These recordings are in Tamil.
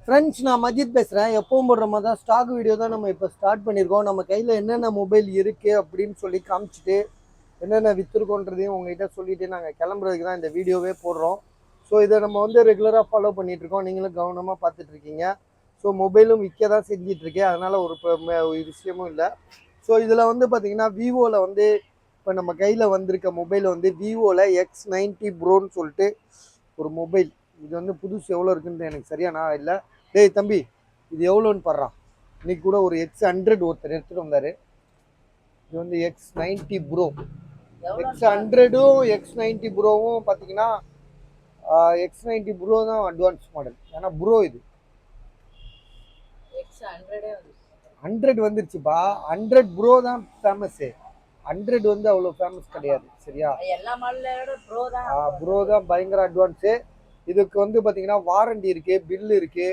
ஃப்ரெண்ட்ஸ், நான் மஜித் பேசுகிறேன். எப்பவும் போடுற மாதிரி தான் ஸ்டாக் வீடியோ தான் நம்ம இப்போ ஸ்டார்ட் பண்ணியிருக்கோம். நம்ம கையில் என்னென்ன மொபைல் இருக்குது அப்படின்னு சொல்லி காமிச்சிட்டு என்னென்ன விற்றுருக்கோன்றதையும் உங்ககிட்ட சொல்லிவிட்டு நாங்கள் கிளம்புறதுக்கு தான் இந்த வீடியோவே போடுறோம். ஸோ இதை நம்ம வந்து ரெகுலராக ஃபாலோ பண்ணிகிட்ருக்கோம். நீங்களும் கவனமாக பார்த்துட்ருக்கீங்க. ஸோ மொபைலும் விற்க தான் செஞ்சிட்ருக்கேன். அதனால் ஒரு விஷயமும் இல்லை. ஸோ இதில் வந்து பார்த்திங்கன்னா விவோவில் வந்து இப்போ நம்ம கையில் வந்திருக்க மொபைல் வந்து விவோவில் X90 ப்ரோன்னு சொல்லிட்டு ஒரு மொபைல். இது வந்து புதுசு எவ்வளோ இருக்குன்னு எனக்கு சரியாக நான் இல்லை. டேய் தம்பி, இது எவ்வளோன்னு பாடுறான். இன்னைக்கு கூட ஒரு X100 ஒருத்தர் எடுத்துகிட்டு வந்தார். இது வந்து X90 ப்ரோ. X100ம் X90 ப்ரோவும் பார்த்தீங்கன்னா X90 ப்ரோ தான் அட்வான்ஸ் மாடல். ஏன்னா ப்ரோ இது 100 வந்துருச்சுப்பா. 100 ப்ரோ தான் ஃபேமஸ்ஸு. 100 வந்து அவ்வளோ ஃபேமஸ் கிடையாது. சரியா? ப்ரோ தான் பயங்கர அட்வான்ஸு. இதுக்கு வந்து பார்த்தீங்கன்னா வாரண்டி இருக்குது, பில்லு இருக்குது,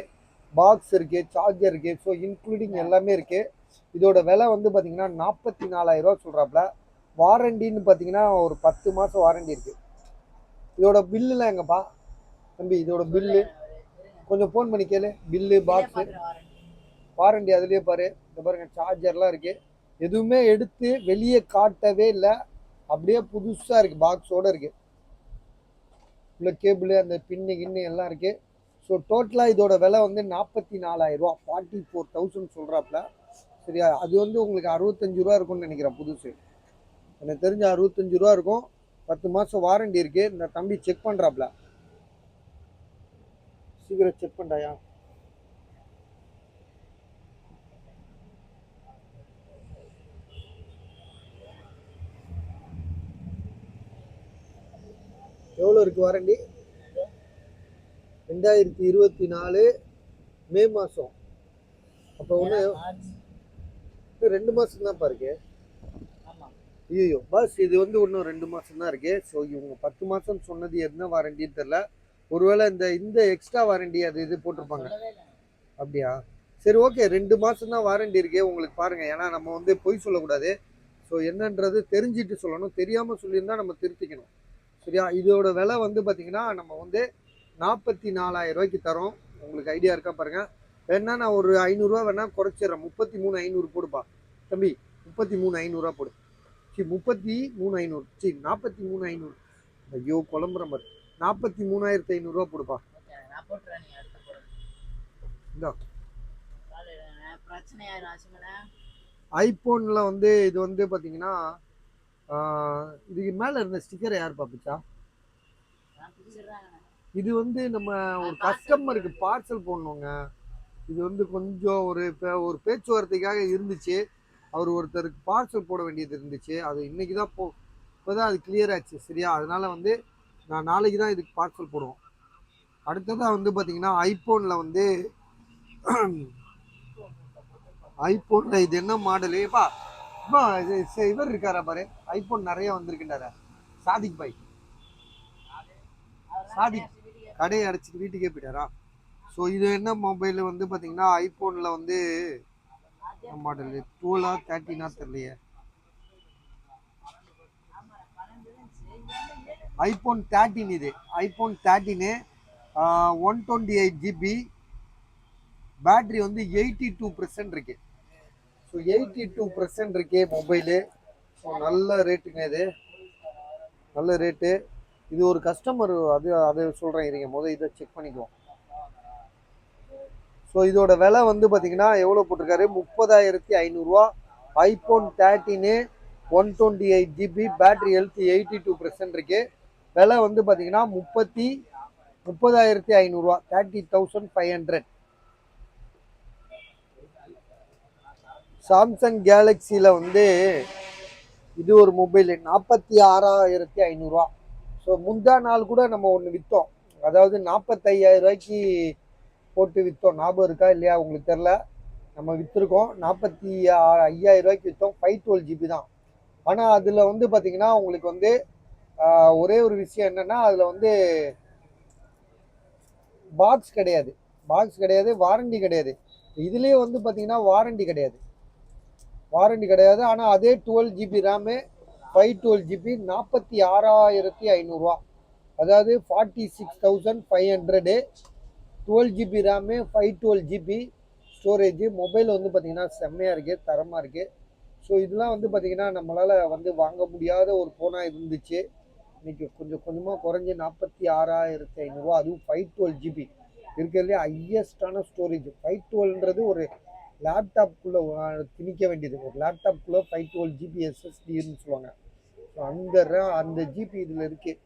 பாக்ஸ் இருக்குது, சார்ஜர் இருக்குது. ஸோ இன்க்ளூடிங் எல்லாமே இருக்குது. இதோட விலை வந்து பார்த்தீங்கன்னா 44,000 ரூபா சொல்கிறாப்புல. வாரண்டின்னு பார்த்தீங்கன்னா ஒரு 10 மாதம் வாரண்டி இருக்குது. இதோட பில்லுலாம் எங்கப்பா தம்பி? இதோட பில்லு கொஞ்சம் ஃபோன் பண்ணி கேளு. பில்லு, பாக்ஸு, வாரண்டி அதுலேயே பாரு. இந்த பாருங்க, சார்ஜர்லாம் இருக்குது. எதுவுமே எடுத்து வெளியே காட்டவே இல்லை. அப்படியே புதுசாக இருக்குது. பாக்ஸோடு இருக்குது. உள்ள கேபிள், அந்த பின்னு கின்னு எல்லாம் இருக்குது. ஸோ டோட்டலாக இதோட விலை வந்து 44,000 ரூபா, 44,000 சொல்கிறாப்புல. சரியா? அது வந்து உங்களுக்கு 65 ரூபா இருக்கும்னு நினைக்கிறேன் புதுசு. எனக்கு தெரிஞ்ச 65 ரூபா இருக்கும். 10 மாதம் வாரண்டி இருக்குது. இந்த தம்பி செக் பண்ணுறாப்புல. சீக்கிரம் செக் பண்ணாயா? எவ்வளோ இருக்குது வாரண்டி? 2024 மே மாதம். அப்போ ஒன்று 2 மாதம் தான்ப்பா இருக்கு. ஐயோ பஸ், இது வந்து இன்னும் 2 மாதம் தான் இருக்கு. ஸோ இவங்க 10 மாதம் சொன்னது என்ன வாரண்டின்னு தெரில. ஒருவேளை இந்த எக்ஸ்ட்ரா வாரண்டி அது இது போட்டிருப்பாங்க. அப்படியா? சரி, ஓகே. 2 மாதம் தான் வாரண்டி இருக்கு உங்களுக்கு. பாருங்க, ஏன்னா நம்ம வந்து பொய் சொல்லக்கூடாது. ஸோ என்னன்றது தெரிஞ்சுட்டு சொல்லணும். தெரியாமல் சொல்லியிருந்தா நம்ம திருத்திக்கணும். சரியா? இதோட விலை வந்து பார்த்தீங்கன்னா நம்ம வந்து 44,000 ரூபாய்க்கு தரோம். உங்களுக்கு ஐடியா இருக்கா பாருங்க. வேணா நான் ஒரு 500 ரூபா வேணா குறைச்சிடுறேன். 33,500 போடுப்பா தம்பி. 33,500 போடு. சரி, 33,500. சரி, 43,500. ஐயோ குழம்புற மாதிரி. 43,500 ரூபா போடுப்பா. ஐபோன்ல வந்து இது வந்து பாத்தீங்கன்னா இதுக்கு மேல இருந்த ஸ்டிக்கரை யார் பாப்பிச்சா? இது வந்து நம்ம ஒரு கஸ்டமருக்கு பார்சல் போடணுங்க. இது வந்து கொஞ்சம் ஒரு பேச்சுவார்த்தைக்காக இருந்துச்சு. அவர் ஒருத்தருக்கு பார்சல் போட வேண்டியது இருந்துச்சு. அது இன்னைக்கு தான் இப்போதான் அது கிளியர் ஆச்சு. சரியா? அதனால வந்து நான் நாளைக்கு தான் இதுக்கு பார்சல் போடுவோம். அடுத்ததாக வந்து பார்த்தீங்கன்னா ஐபோனில் இது என்ன மாடலுப்பா? இவர் இருக்காரா பாரு. ஐபோன் நிறைய வந்திருக்கின்றாரா சாதிக் பாய். சாதிக் கடையை அடைச்சிட்டு வீட்டுக்கே போயிட்டாரா? ஸோ இது என்ன மொபைல் வந்து பார்த்தீங்கன்னா ஐபோனில் வந்து மாடல் 12 13 தெரியலையே. ஐபோன் 13. இது ஐபோன் 13 128 GB. பேட்டரி வந்து 82% இருக்கு. ஸோ 82% இருக்கே மொபைலு. ஸோ நல்ல ரேட்டுங்க. இது நல்ல ரேட்டு. இது ஒரு கஸ்டமர் அதை சொல்கிறேன். இருங்க, இதை செக் பண்ணிக்குவோம். ஸோ இதோட விலை வந்து பார்த்தீங்கன்னா எவ்வளோ போட்டிருக்காரு? 30,500 ரூபா. ஐபோன் 13 128 GB, பேட்டரி ஹெல்த் 82% இருக்கு. விலை வந்து பார்த்தீங்கன்னா 30,500 ரூபா, 30,500. சாம்சங் கேலக்சியில் வந்து இது ஒரு மொபைல் 46,500 ரூபா. ஸோ முந்தா நாள் கூட நம்ம ஒன்று விற்றோம். அதாவது 45,000 ரூபாய்க்கு போட்டு விற்றோம். ஞாபகம் இருக்கா இல்லையா உங்களுக்கு தெரில. நம்ம விற்றுருக்கோம். 45,000 ரூபாய்க்கு விற்றோம். 512 GB தான். ஆனால் அதில் வந்து பார்த்தீங்கன்னா உங்களுக்கு வந்து ஒரே ஒரு விஷயம் என்னென்னா, அதில் வந்து பாக்ஸ் கிடையாது. வாரண்டி கிடையாது. இதுலேயே வந்து பார்த்தீங்கன்னா வாரண்டி கிடையாது. ஆனால் அதே 12 GB ரேமு, 512 GB, 46,500 ரூபா. அதாவது 46,500. 12 GB RAM, 512 GB storage. Mobile வந்து பார்த்தீங்கன்னா செம்மையாக இருக்குது, தரமாக இருக்குது. ஸோ இதெல்லாம் வந்து பார்த்தீங்கன்னா நம்மளால் வந்து வாங்க முடியாத ஒரு ஃபோனாக இருந்துச்சு. இன்னைக்கு கொஞ்சம் கொஞ்சமாக குறைஞ்சி 46,500, அதுவும் 512 GB இருக்கிறதுலே ஹையஸ்டான ஸ்டோரேஜ். 512ன்றது ஒரு லேப்டாப்குள்ளே திணிக்க வேண்டியது. ஒரு லேப்டாப்குள்ளே 512 GB SSDன்னு சொல்லுவாங்க. ஸோ அந்த ஜிபி இதில் இருக்குது.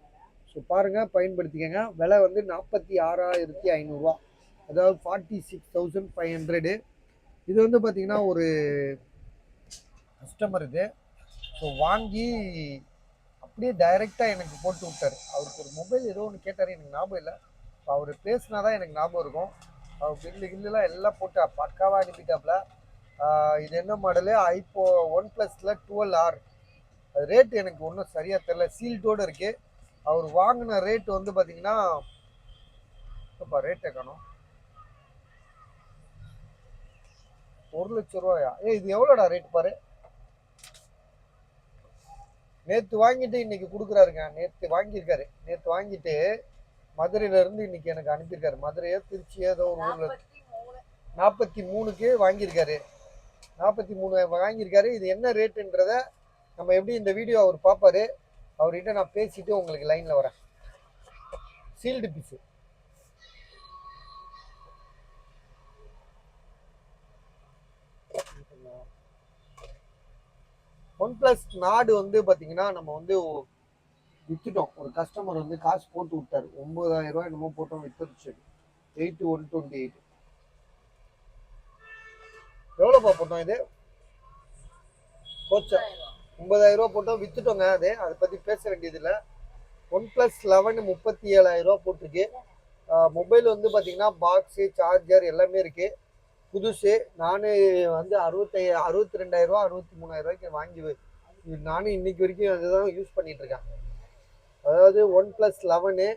ஸோ பாருங்கள், பயன்படுத்திக்கங்க. விலை வந்து 46,500, அதாவது 46,500. இது வந்து பார்த்தீங்கன்னா ஒரு கஸ்டமர் இது. ஸோ வாங்கி அப்படியே டைரெக்டாக எனக்கு போட்டு விட்டார். அவருக்கு ஒரு மொபைல் ஏதோ ஒன்று கேட்டார், எனக்கு ஞாபகம் இல்லை. அவர் பேசினா தான் எனக்கு ஞாபகம் இருக்கும். அவர் கில்லுலாம் எல்லாம் போட்டு பக்காவாக அனுப்பிட்டாப்புல. இது என்ன மாடலு? OnePlusல 12R. அது ரேட்டு எனக்கு ஒன்றும் சரியாக தெரில, சீல்டோடு இருக்குது. அவர் வாங்கின ரேட்டு வந்து பார்த்தீங்கன்னா ரேட்டை காணும், 1,00,000 ரூபாயா? இது எவ்வளோடா ரேட் பாரு. நேற்று வாங்கிட்டு இன்னைக்கு கொடுக்குறாருங்க. நேற்று வாங்கியிருக்காரு. நேற்று வாங்கிட்டு மதுரையிலேருந்து இன்னைக்கு எனக்கு அனுப்பியிருக்காரு. மதுரையோ திருச்சியோ ஏதோ ஒரு ஊரில் 43க்கு வாங்கியிருக்காரு. 43 வாங்கியிருக்காரு. இது என்ன ரேட்டுன்றத நம்ம எப்படி இந்த வீடியோ அவர் பார்ப்பாரு. அவர்கிட்ட நான் பேசிட்டு உங்களுக்கு லைனில் வரேன். Sealed piece. OnePlus நாடு வந்து பார்த்தீங்கன்னா நம்ம வந்து விற்றுட்டோம். ஒரு கஸ்டமர் வந்து காசு போட்டு விட்டார். 9,000 ரூபாய் என்னமோ போட்டோம், வித்துருச்சு. 8128 எவ்வளோப்பா போட்டோம்? இது போச்சா? 9,000 ரூபா போட்டோம், வித்துட்டோங்க. அதை பற்றி பேச வேண்டியது இல்லை. OnePlus 11 37,000 ரூபா போட்டிருக்கு. மொபைல் வந்து பார்த்தீங்கன்னா பாக்ஸு, சார்ஜர் எல்லாமே இருக்குது, புதுசு. நான் வந்து 62,000 ரூபா 63,000 ரூபாய்க்கு வாங்கி நானும் இன்னைக்கு வரைக்கும் அதுதான் யூஸ் பண்ணிட்டு இருக்கேன். அதாவது OnePlus 11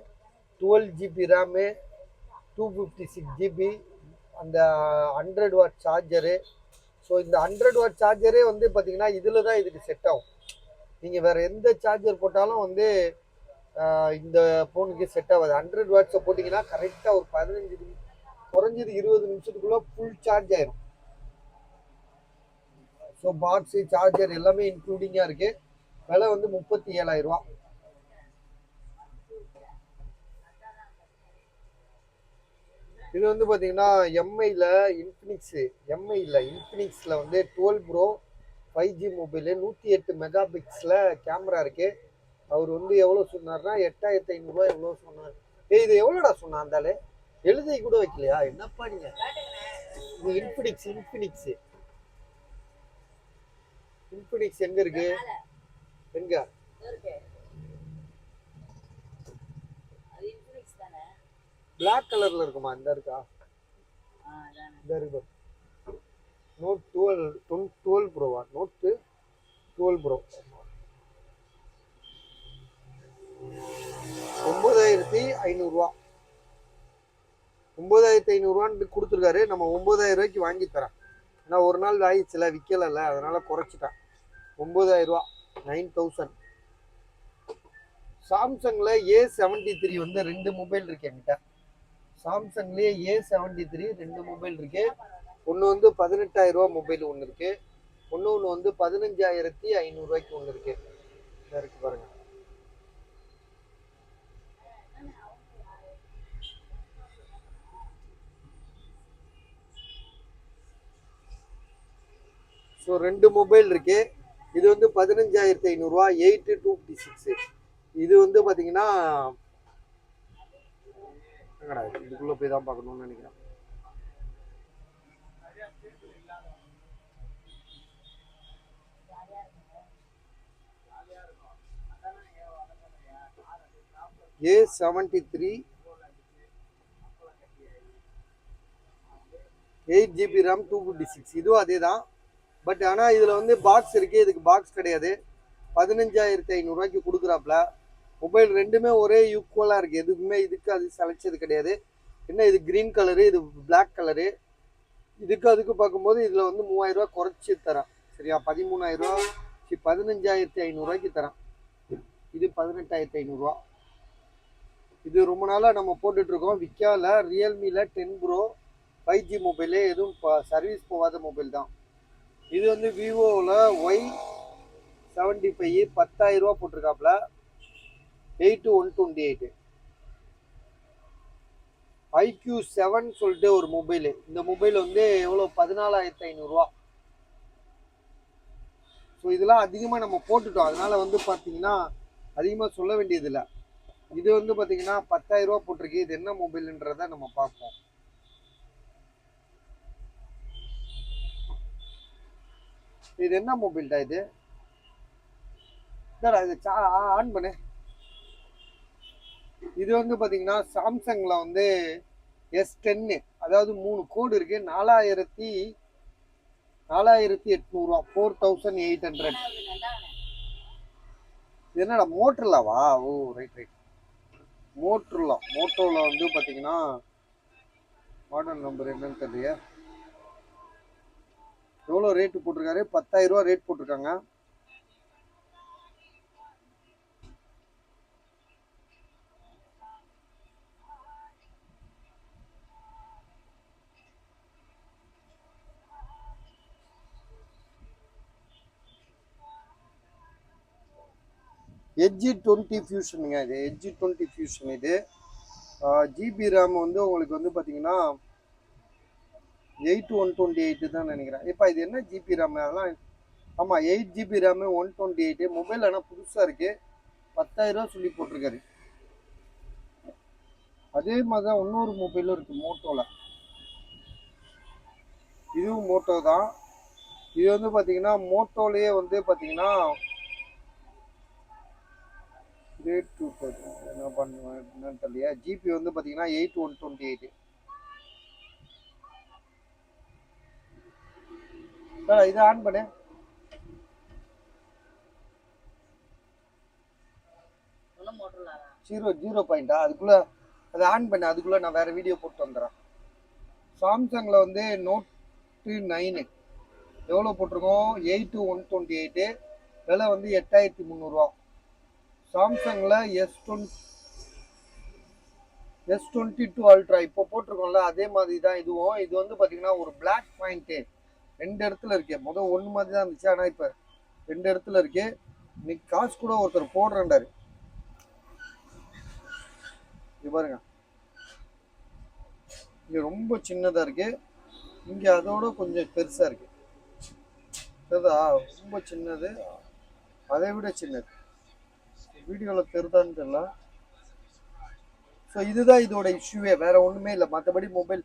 12 GB ரேமு, 256 GB, அந்த 100 வாட் சார்ஜரு. ஸோ இந்த 100 வாட் சார்ஜரே வந்து பார்த்தீங்கன்னா இதில் தான் இதுக்கு செட் ஆகும். நீங்கள் வேறு எந்த சார்ஜர் போட்டாலும் வந்து இந்த ஃபோனுக்கு செட் ஆகாது. 100 வாட்ஸை போட்டிங்கன்னா கரெக்டாக ஒரு 15 குறைஞ்சது 20 நிமிஷத்துக்குள்ளே ஃபுல் சார்ஜ் ஆயிரும். ஸோ பாக்ஸு, சார்ஜர் எல்லாமே இன்க்ளூடிங்காக இருக்குது. விலை வந்து 37,000 ரூபா. இது வந்து பார்த்தீங்கன்னா இன்ஃபினிக்ஸில் வந்து 12 Pro 5G mobile, 108 mega pixel camera இருக்குது. அவர் வந்து எவ்வளோ சொன்னார்னா 8,500 ரூபா எவ்வளோ சொன்னார். இது எவ்வளோடா சொன்னான் அந்தாலே? எழுதி கூட வைக்கலையா? என்னப்பா நீங்கள்? இது இன்ஃபினிக்ஸ் எங்கே இருக்கு? எங்க? பிளாக் கலர்ல இருக்குமா? இந்த இருக்கா? இந்த இருக்கு. Note 12 ப்ரோவா? Note 12 ப்ரோ 9,500 ரூபா. 9,500 ரூபான்னு கொடுத்துருக்காரு. நம்ம 9,000 ரூபாய்க்கு வாங்கி தரேன். ஏன்னா ஒரு நாள் ஆயிடுச்சுல, விற்கல, அதனால குறைச்சிட்டேன். 9,000 ரூபா, 9,000. சாம்சங்ல A73 வந்து 2 மொபைல் இருக்கு என்கிட்ட. சாம்சங்லேயே A73 2 மொபைல் இருக்கு. ஒன்று வந்து 18,000 ரூபா மொபைல் ஒன்று இருக்கு. ஒன்று வந்து 15,500 ரூபாய்க்கு ஒன்று இருக்கு. இருக்கு பாருங்க. ஸோ 2 மொபைல் இருக்கு. இது வந்து 15,500 ரூபா, 8256. இது வந்து பார்த்தீங்கன்னா இதுக்குள்ள போய் தான் பார்க்கணும்னு நினைக்கிறேன். A73 8 GB RAM 256. இதுவும் அதே தான். பட் ஆனால் இதில் வந்து பாக்ஸ் இருக்குது, இதுக்கு பாக்ஸ் கிடையாது. 15,500 ரூபாய்க்கு கொடுக்குறாப்புல. மொபைல் ரெண்டுமே ஒரே ஈக்குவலாக இருக்குது. எதுக்குமே இதுக்கு அது செலக்சது கிடையாது. என்ன இது க்ரீன் கலரு, இது பிளாக் கலரு. அதுக்கு பார்க்கும்போது இதில் வந்து 3,000 ரூபா குறைச்சி தரேன். சரியா? 13,000 ரூபா, 15,500 ரூபாய்க்கு தரேன். இது 18,500 ரூபா. இது ரொம்ப நாளாக நம்ம போட்டுட்ருக்கோம், விற்கால. ரியல்மியில் 10 ப்ரோ 5G மொபைலு, எதுவும் சர்வீஸ் போகாத மொபைல் தான். இது வந்து விவோவில் Y75 10,000 போட்டிருக்காப்புல, 8128. IQ7 சொல்லிட்டு ஒரு மொபைலு. இந்த மொபைல் வந்து எவ்வளோ, 14,500. ஸோ இதெல்லாம் அதிகமாக நம்ம போட்டுட்டோம், அதனால வந்து பார்த்தீங்கன்னா அதிகமாக சொல்ல வேண்டியதில்லை. இது வந்து பார்த்தீங்கன்னா 10,000 போட்டிருக்கு. இது என்ன மொபைலுன்றதை நம்ம பார்ப்போம். இது என்ன மொபைல்டா இது? இது ஆன் பண்ணு. இது வந்து பார்த்தீங்கன்னா சாம்சங்ல வந்து S10, அதாவது 3 கோடு இருக்கு. 4,800, 4,800. இது என்னடா, மோட்டர்லாவா? ஓ ரைட். மோட்டோவில் வந்து பார்த்தீங்கன்னா மாடல் நம்பர் என்னன்னு தெரியல. எவ்வளோ ரேட்டு போட்டிருக்காரு? 10,000 ரேட் போட்டிருக்காங்க. எட்ஜி 20 ஃபியூஷனுங்க. இது எட்ஜி 20 ஃபியூஷன். இது ஜிபி ரேம் வந்து உங்களுக்கு வந்து பார்த்தீங்கன்னா 8128 தான் நினைக்கிறேன். இப்போ இது என்ன ஜிபி ரேம்? அதெல்லாம் ஆமாம், 8 ஜிபி ரேமு 128. மொபைல் ஆனால் புதுசாக இருக்குது, 10,000 சொல்லி போட்டிருக்காரு. அதே மாதிரி தான் இன்னொரு மொபைலும் இருக்குது மோட்டோவில். இதுவும் மோட்டோ தான். இது வந்து பார்த்தீங்கன்னா மோட்டோலேயே வந்து பார்த்தீங்கன்னா ரேட் என்ன பண்ணுவேன் என்னன்னு தெரியல. ஜிபி வந்து பார்த்தீங்கன்னா 8128. இதை ஆன் பண்ணு. ஜீரோ பாயிண்டா? அதுக்குள்ள அதை ஆன் பண்ணு, அதுக்குள்ள நான் வேற வீடியோ போட்டு வந்துடுறேன். சாம்சங்கில் வந்து Note 9 எவ்வளோ போட்டிருக்கோம்? 8128. விலை வந்து 8,300. சாம்சங்கில் S22 அல்ட்ரா இப்போ போட்டிருக்கோம்ல, அதே மாதிரி தான் இதுவும். இது வந்து பார்த்தீங்கன்னா ஒரு பிளாக் பாயிண்ட்டு 2 இடத்துல இருக்கு. முதல் ஒன்று மாதிரி தான் இருந்துச்சு, ஆனால் இப்போ 2 இடத்துல இருக்கு. இன்னைக்கு காசு கூட ஒருத்தர் போடுறாண்டாரு. இது பாருங்க, இங்கே ரொம்ப சின்னதாக இருக்கு, இங்கே அதோட கொஞ்சம் பெருசாக இருக்கு. தெரியுதா? ரொம்ப சின்னது, அதை விட சின்னது. வீடியோவில் தெரியுதான்னு தெரியல. ஸோ இதுதான் இதோட இஷ்யூவே, வேற ஒன்றுமே இல்லை. மற்றபடி மொபைல்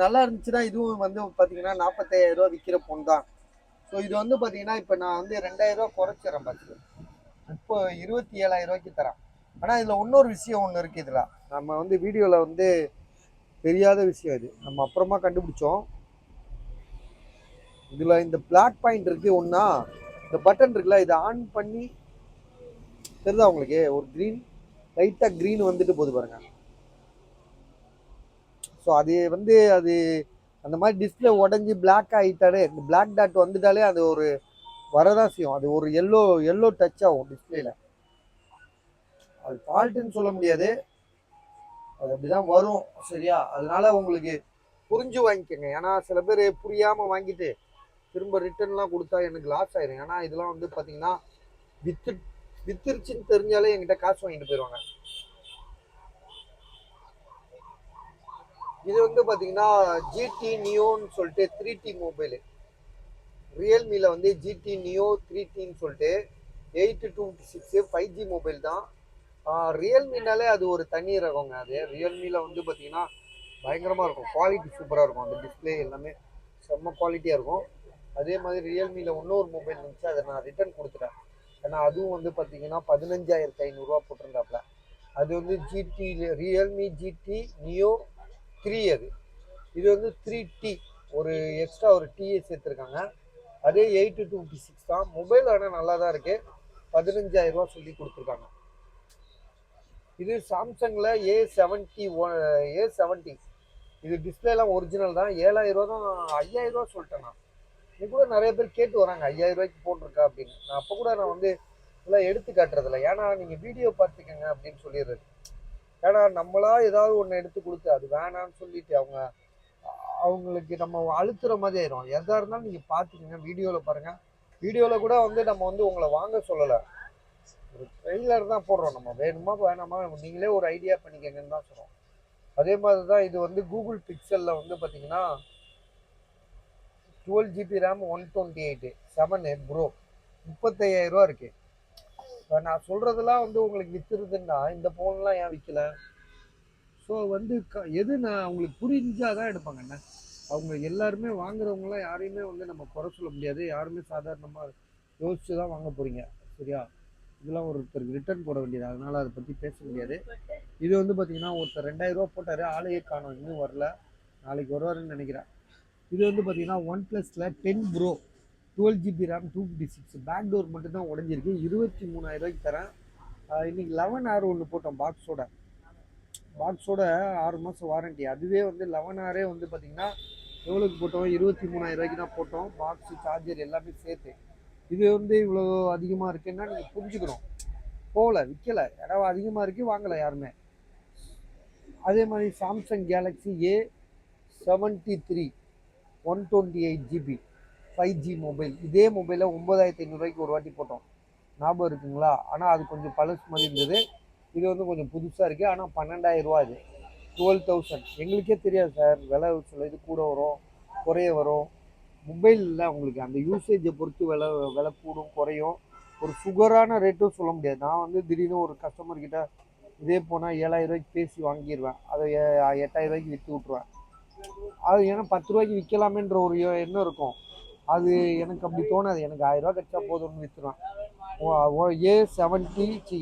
நல்லா இருந்துச்சுன்னா இதுவும் வந்து பார்த்தீங்கன்னா 45,000 விற்கிற ஃபோன் தான். ஸோ இது வந்து பார்த்தீங்கன்னா இப்போ நான் வந்து 2,000 குறைச்சிடறேன் பார்த்து, இப்போ 27,000 தரேன். ஆனால் இதில் இன்னொரு விஷயம் ஒன்று இருக்குது. இதில் நம்ம வந்து வீடியோவில் வந்து தெரியாத விஷயம், இது நம்ம அப்புறமா கண்டுபிடிச்சோம். இதில் இந்த பிளாக் பாயிண்ட் இருக்குது ஒன்றா, இந்த பட்டன் இருக்குல்ல, இதை ஆன் பண்ணி தெரியுதா உங்களுக்கு? ஒரு க்ரீன், லைட்டாக க்ரீன் வந்துட்டு போகுது பாருங்க. ஸோ அது வந்து அது அந்த மாதிரி டிஸ்பிளே உடஞ்சி பிளாக் ஆகிட்டாலே, இந்த பிளாக் டாட் வந்துட்டாலே அது ஒரு வரதான் செய்யும். அது ஒரு எல்லோ டச் ஆகும் டிஸ்பிளேல. அது ஃபால்ட்டுன்னு சொல்ல முடியாது, அது அப்படிதான் வரும். சரியா? அதனால உங்களுக்கு புரிஞ்சு வாங்கிக்கோங்க. ஏன்னா சில பேர் புரியாமல் வாங்கிட்டு திரும்ப ரிட்டர்ன்லாம் கொடுத்தா எனக்கு லாஸ் ஆயிடும். ஏன்னா இதெல்லாம் வந்து பார்த்தீங்கன்னா வித்துருச்சுன்னு தெரிஞ்சாலே என்கிட்ட காசு வாங்கிட்டு போயிடுவாங்க. இது வந்து பார்த்தீங்கன்னா ஜிடி நியோன்னு சொல்லிட்டு 3T மொபைலு. ரியல்மியில் வந்து ஜிடி நியோ 3Tன்னு சொல்லிட்டு 8226 5G மொபைல் தான். ரியல்மினாலே அது ஒரு தனி ரகங்க. அது ரியல்மியில் வந்து பார்த்தீங்கன்னா பயங்கரமாக இருக்கும், குவாலிட்டி சூப்பராக இருக்கும். அந்த டிஸ்பிளே எல்லாமே செம்ம குவாலிட்டியாக இருக்கும். அதே மாதிரி ரியல்மியில் இன்னொரு மொபைல் இருந்துச்சு, அதை நான் ரிட்டர்ன் கொடுத்துட்டேன். ஏன்னா அதுவும் வந்து பார்த்தீங்கன்னா 15,500 போட்டிருந்தாப்புல. அது வந்து ஜிடி ரியல்மி ஜிடி நியோ 3. இது வந்து 3T, ஒரு எக்ஸ்ட்ரா ஒரு டிஏ சேர்த்துருக்காங்க. அதே 8226 தான் மொபைல். ஆனால் நல்லா தான் இருக்கு, 15,000 சொல்லி கொடுத்துருக்காங்க. இது சாம்சங்கில் A70. இது டிஸ்பிளேலாம் ஒரிஜினல் தான். 7,000 தான், 5,000 சொல்லிட்டேன் நான். இது கூட நிறைய பேர் கேட்டு வராங்க 5,000 போட்டிருக்கா அப்படின்னு. நான் அப்போ கூட நான் வந்து இதெல்லாம் எடுத்து காட்டுறதில்ல, ஏன்னா நீங்கள் வீடியோ பார்த்துக்கங்க அப்படின்னு சொல்லிடுறது. ஏன்னா நம்மளா ஏதாவது ஒன்று எடுத்து கொடுத்து அது வேணான்னு சொல்லிட்டு அவங்களுக்கு நம்ம அழுத்துற மாதிரி ஆயிரும். எதா இருந்தாலும் நீங்கள் பார்த்துக்கங்க, வீடியோவில் பாருங்கள். வீடியோவில் கூட வந்து நம்ம வந்து உங்களை வாங்க சொல்லலை, ஒரு ட்ரெய்லர் தான் போடுறோம். நம்ம வேணுமா வேணாமா நீங்களே ஒரு ஐடியா பண்ணிக்கங்கன்னு தான் சொல்கிறோம். அதே மாதிரி தான் இது வந்து கூகுள் பிக்சலில் வந்து பார்த்தீங்கன்னா 12 GB ரேம் 128 7 ப்ரோ 35,000 இருக்குது. இப்போ நான் சொல்கிறதெல்லாம் வந்து உங்களுக்கு விற்றுருதுன்னா இந்த ஃபோன்லாம் ஏன் விற்கல? ஸோ வந்து எது நான் அவங்களுக்கு புரிஞ்சாதான் எடுப்பாங்கண்ணே. அவங்க எல்லாருமே வாங்குறவங்களாம் யாரையுமே வந்து நம்ம குறை சொல்ல முடியாது. யாருமே சாதாரணமாக யோசிச்சு தான் வாங்க போகிறீங்க, சரியா? இதெல்லாம் ஒருத்தருக்கு ரிட்டர்ன் போட வேண்டியது, அதனால் அதை பற்றி பேச முடியாது. இது வந்து பார்த்தீங்கன்னா ஒருத்தர் 2000 போட்டார், ஆளையே காணும், இன்னும் வரல, நாளைக்கு வருவாருன்னு நினைக்கிறேன். இது வந்து பார்த்தீங்கன்னா ஒன் ப்ளஸில் 10 pro 12 GB RAM 256 back door மட்டும்தான் உடஞ்சிருக்கு. 23,000 தரேன். இன்னைக்கு 11R ஒன்று போட்டோம் பாக்ஸோட 6 மாதம் வாரண்டி. அதுவே வந்து 11R வந்து பார்த்தீங்கன்னா எவ்வளோக்கு போட்டோம்? 23,000 தான் போட்டோம், பாக்ஸு சார்ஜர் எல்லாமே சேர்த்து. இது வந்து இவ்வளோ அதிகமாக இருக்குன்னா நீங்கள் புரிஞ்சுக்கணும். போகல, விற்கலை, இடம் அதிகமாக இருக்குது, வாங்கலை யாருமே. அதே மாதிரி Samsung Galaxy A73 128 GB 5G mobile. இதே மொபைலில் 9,500 ஒரு வாட்டி போட்டோம், ஞாபகம் இருக்குங்களா? ஆனால் அது கொஞ்சம் பழசு மாதிரி இருந்தது. இது வந்து கொஞ்சம் புதுசாக இருக்குது, ஆனால் 12,000 இது 12,000. எங்களுக்கே தெரியாது சார், விலை சில இது கூட வரும் குறைய வரும். மொபைலில் உங்களுக்கு அந்த யூசேஜை பொறுத்து விலை கூடும் குறையும். ஒரு சுகரான ரேட்டும் சொல்ல முடியாது. நான் வந்து திடீர்னு ஒரு கஸ்டமர்கிட்ட இதே போனால் 7,000 பேசி வாங்கிடுவேன், அதை 8,000 விற்று விட்ருவேன். அது ஏன்னா 10 ரூபாய்க்கு விற்கலாமேன்ற ஒரு எண்ணம் இருக்கும். அது எனக்கு அப்படி தோணாது. எனக்கு 1000 கிடைச்சா போதும்னு விற்றுருவேன்.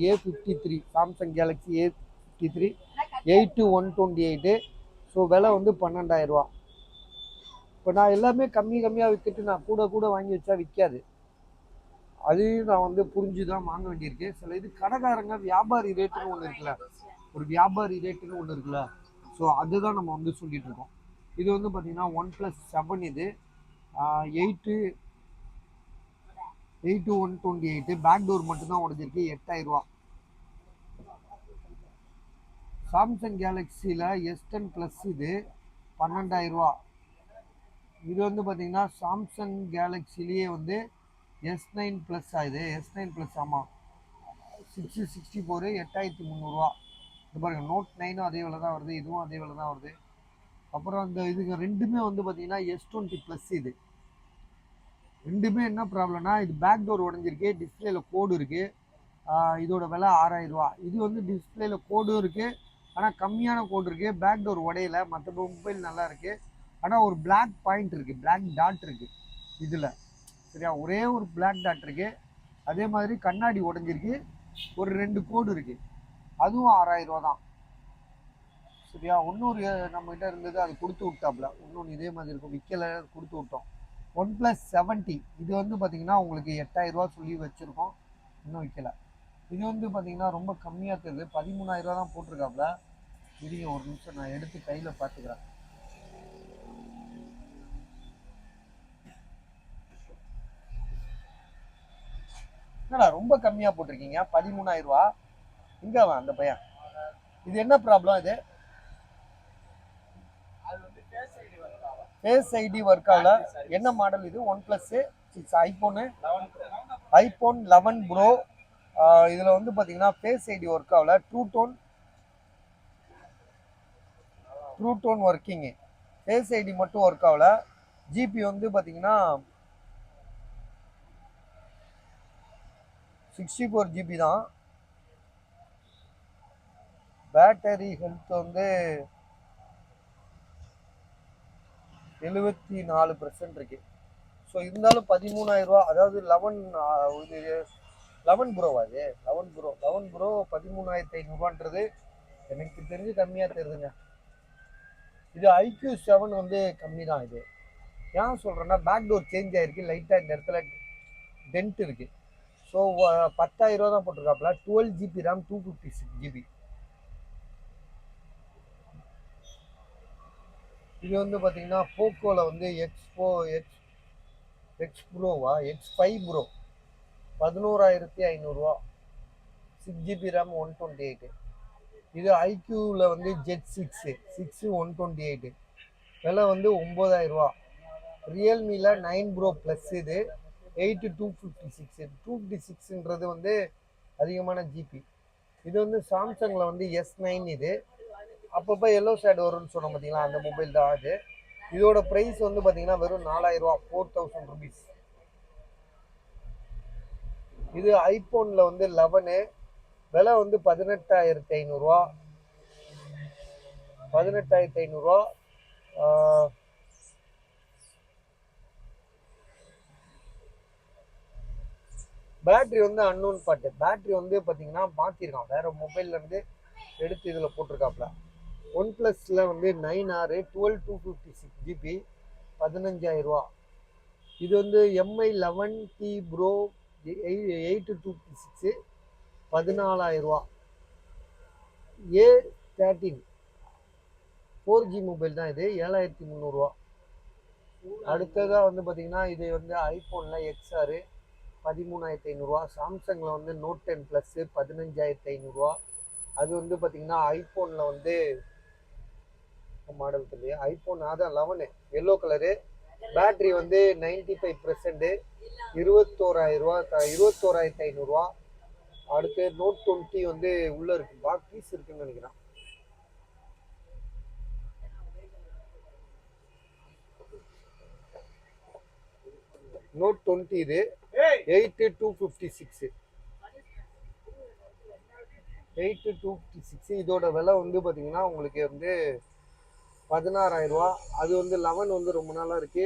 A53 Samsung Galaxy A53 8 128. So விலை வந்து 12,000. இப்போ நான் எல்லாமே கம்மியாக விற்றுட்டு நான் கூட வாங்கி வச்சா விற்காது. அதையும் நான் வந்து புரிஞ்சு தான் வாங்க வேண்டியிருக்கு. சில இது கடைக்காரங்க வியாபாரி ரேட்டுன்னு ஒன்று இருக்குல்ல, ஒரு வியாபாரி ரேட்டுன்னு ஒன்று இருக்குல்ல, ஸோ அதுதான் நம்ம வந்து சொல்லிட்டு இருக்கோம். இது வந்து பார்த்தீங்கன்னா OnePlus 7 இது 8 128 பேக் டோர் மட்டும்தான் உடஞ்சிருக்கு, 8,000. சாம்சங் கேலக்ஸியில் S10 ப்ளஸ் இது 12,000. இது வந்து பார்த்தீங்கன்னா சாம்சங் கேலக்ஸிலேயே வந்து S9 ப்ளஸ் ஆகுது. S9 ப்ளஸ் ஆமாம் 664 8,300. இது பாருங்கள், Note 9 அதே விலை தான் வருது, இதுவும் அதே விலை தான் வருது. அப்புறம் அந்த இதுங்க ரெண்டுமே வந்து பார்த்தீங்கன்னா S20 ப்ளஸ். இது ரெண்டுமே என்ன ப்ராப்ளம்னா, இது பேக் டோர் உடஞ்சிருக்கு, டிஸ்பிளேல கோடு இருக்குது. இதோட விலை 6,000. இது வந்து டிஸ்பிளேல கோடும் இருக்குது, ஆனால் கம்மியான கோடு இருக்குது, பேக் டோர் உடையலை. மற்ற மொபைல் நல்லா இருக்குது, ஆனால் ஒரு பிளாக் பாயிண்ட் இருக்குது, பிளாக் டாட் இருக்குது இதில், சரியா? ஒரே ஒரு பிளாக் டாட் இருக்குது. அதே மாதிரி கண்ணாடி உடஞ்சிருக்கு, ஒரு 2 கோடு இருக்குது, அதுவும் 6,000 தான், சரியா? இன்னொரு நம்மகிட்ட இருந்தது, அது கொடுத்து விட்டாப்புல. இன்னொன்று இதே மாதிரி இருக்கும், விற்கலை, கொடுத்து விட்டோம். OnePlus 70 இது வந்து பார்த்தீங்கன்னா உங்களுக்கு 8,000 சொல்லி வச்சுருக்கோம், இன்னும் விற்கலை. இது வந்து பார்த்தீங்கன்னா ரொம்ப கம்மியாக தெரியுது, 13,000 தான் போட்டிருக்காப்புல. இருங்க ஒரு நிமிஷம், நான் எடுத்து கையில் பார்த்துக்கிறேன். என்னடா ரொம்ப கம்மியாக போட்டிருக்கீங்க, 13,000? இங்கே அவன் அந்த பையன், இது என்ன ப்ராப்ளம்? இது ஃபேஸ் ஐடி ஒர்க் ஆகல. என்ன மாடல் இது? OnePlus 6 iPhone 11 pro. இதில் வந்து பார்த்தீங்கன்னா ஃபேஸ் ஐடி ஒர்க் ஆகல, true tone working, face ID மட்டும் ஒர்க் ஆகல. ஜிபி வந்து பார்த்தீங்கன்னா 64 GB தான். பேட்டரி ஹெல்த் வந்து 74% இருக்கு. ஸோ இருந்தாலும் 13,000, அதாவது 11 ப்ரோவா? அது 11 ப்ரோ 13,500 எனக்கு தெரிஞ்சு கம்மியாக தெரியுதுங்க. இது IQ7 வந்து கம்மி தான். இது ஏன் சொல்கிறேன்னா, பேக் டோர் சேஞ்ச் ஆகிருக்கு, லைட்டாக இந்த இடத்துல டென்ட் இருக்குது. ஸோ 10,000 தான் போட்டிருக்காப்புல. 12 GB ரேம் 256 GB. இது வந்து பார்த்தீங்கன்னா போக்கோவில் வந்து எக்ஸ் ப்ரோவா X5 ப்ரோ 11,500. 6 GB RAM 128. இது ஐக்யூவில் வந்து ஜெட் 6 128 விலை வந்து 9000 ரூபா. ரியல்மியில் 9 ப்ரோ ப்ளஸ் இது 8256 வந்து அதிகமான ஜிபி. இது வந்து சாம்சங்கில் வந்து S9 இது. அப்பப்போ எல்லோ ஷேட் வரும்னு சொன்னோம் பார்த்தீங்களா, அந்த மொபைல் தான் அது. இதோட ப்ரைஸ் வந்து பார்த்தீங்கன்னா வெறும் 4000 ரூபா, 4000 ருபீஸ். இது ஐஃபோனில் வந்து 11 விலை வந்து 18,500 ரூபா. 18,500 ரூபா. பேட்டரி வந்து அன்னோன் பாட்டு. பேட்டரி வந்து பார்த்தீங்கன்னா மாற்றிருக்கான், வேற மொபைல்லேருந்து எடுத்து இதில் போட்டிருக்காப்புல. ஒன் ப்ளஸில் வந்து 9R 12256 ஜிபி 15,000 ரூபா. இது வந்து MI 11T ப்ரோ 8256 14,000 ரூபா. A13 4G மொபைல் தான் இது, 7,300 ரூபா. அடுத்ததாக வந்து பார்த்தீங்கன்னா இது வந்து ஐஃபோனில் XR 13,500 ரூபா. சாம்சங்கில் வந்து நோட் 10 ப்ளஸ் 15,500 ரூபா. அது வந்து பார்த்தீங்கன்னா ஐஃபோனில் வந்து மாடல் இல்லையா, ஐஃபோன் அதான் 11 எல்லோ கலரு. பேட்டரி வந்து 95%, 21,000 ரூபா, 21,500 ரூபா. அடுத்து நோட் 20 வந்து உள்ள இருக்கு, பாக்ஸ் பீஸ் இருக்குன்னு நினைக்கிறேன். நோட் 20 இது 8256 இதோட விலை வந்து பார்த்தீங்கன்னா உங்களுக்கு வந்து 16,000 ரூபா. அது வந்து 11 வந்து ரொம்ப நாளாக இருக்கு,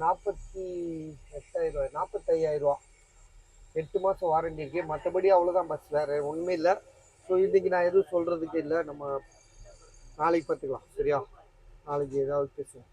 48,000 45,000 ரூபா. 8 மாதம் வாரண்டி இருக்கு. மற்றபடி அவ்வளோதான் பஸ், வேற ஒன்றுமே இல்லை. ஸோ இன்னைக்கு நான் எதுவும் சொல்றதுக்கு இல்லை, நம்ம நாளைக்கு பார்த்துக்கலாம் சரியா. நாளைக்கு ஏதாவது பேசுவோம்.